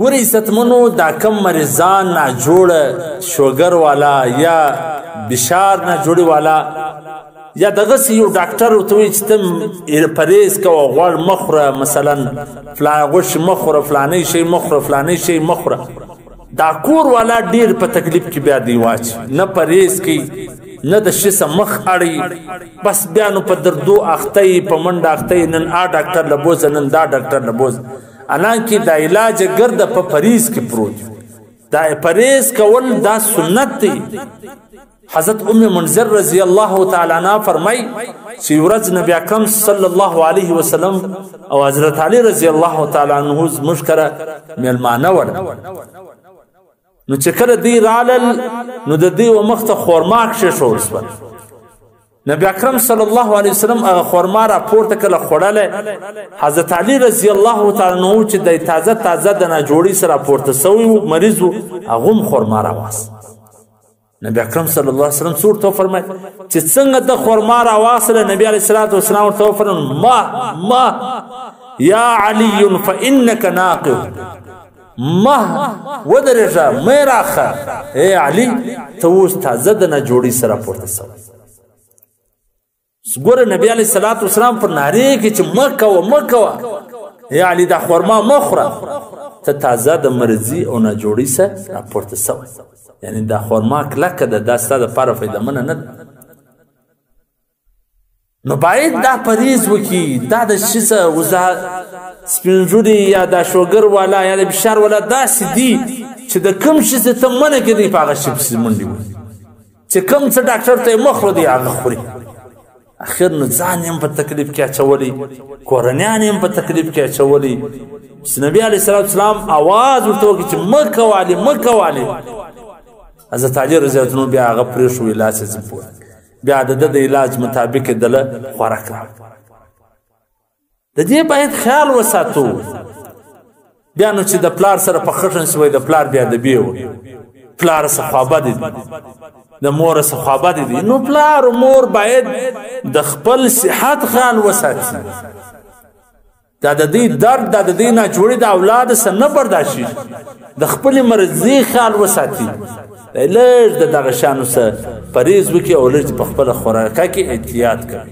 ګورئ عزتمنو دا کم مریضان ناجوړه شوګر والا یا بشار ناجوړي والا یا دغسې یو ډاکټر ورته وایي چې ته پرهیز کوه غوړ مه خوره مثلا غوښې مه خوره فلانی شی مه خوره فلانی شی مه خوره دا کور والا ډېر په تکلیف کې بیا دی واچي نه پرهیز کوي نه د شي څه مخ اړوي بس بیا نو په دردو اخته یي په منډه اخته یي نن ډاکټر له بوځه نن دا ډاکټر له بوځه حالانکې دا علاج ګرده په پرهیز کې پروت دا پرهیز کول دا سنت دی حضرت منذر رضی الله تعالی عنها فرمای چې ورځ نبی اکرم صلی الله علیه وسلم او حضرت علی رضی الله تعالی عنه زموږ کره میلمانه وړ نو چې کله دوی رالل نو د دوی و مخ ته خورما کښېښول شول نبی اکرم صلی الله علیه وسلم هغه خورما راپورته کله خوړله حضرت علی رضی الله تعالی عنه چې د تازه تازه د ناجوړي سره راپورته سوی و مریض و هغه هم خورما راواست نبی اکرم صلی الله علیه وسلم څه ورته وفرمیل چې څنګه د خورما راواستله نبی علیه الصلاة والسلام ورته وفرمیل ما یا علی فانک ناقض ودرېږه مه راخه ای علي ته اوس تازه د ناجوړي سره راپورته سوی ګوره نبی علیه الصلاة والسلام پر نارې کې چې مه کوه مه کوه ای علي دا خورما مه خوره ته تازه د مرضي او ناجوړي سره راپورته سوی یعنی دا خورما کلکه ده دا ستا دپاره فایدهمنه نه ده نو باید دا پرهیز وکړي دا د شي څه سپینږوري یا دا شوګر والا یا د بشار والا داسې دي چې د کوم شي څه ته منع کړې په هغه شي پسې منډې وهي چې کوم څه ډاکټر ته یې مه خوره دی هغه خوري اخر نو ځان یې هم په تکلیف کې اچولی کورنیان یې هم په تکلیف کې اچولی نبي علیه الصلاة والسلام آواز ورته وکړي چې مه کوالې مه کوالې حضرت علي رضی الله عنه بیا هغه پرېښو علاج ته ځم پوره بیا د ده د علاج مطابق یې دله خوره کړه د دې باید خیال وساتو بیا نو چې د پلار سره په خښن شوی د پلار بیا د بیو پلار څه خوابدې دي د مور څه خوابدې دي نو پلار او مور باید د خپل صحت خیال وساتي دا د دې درد دا د دې ناجوړي د اولاد سره نه برداشت شي د خپلې مرضي خیال وساتي لږ د دغه شیانو څخه پرهیز وکړي او لږ په خپله خوراکه کې احتیاط کوي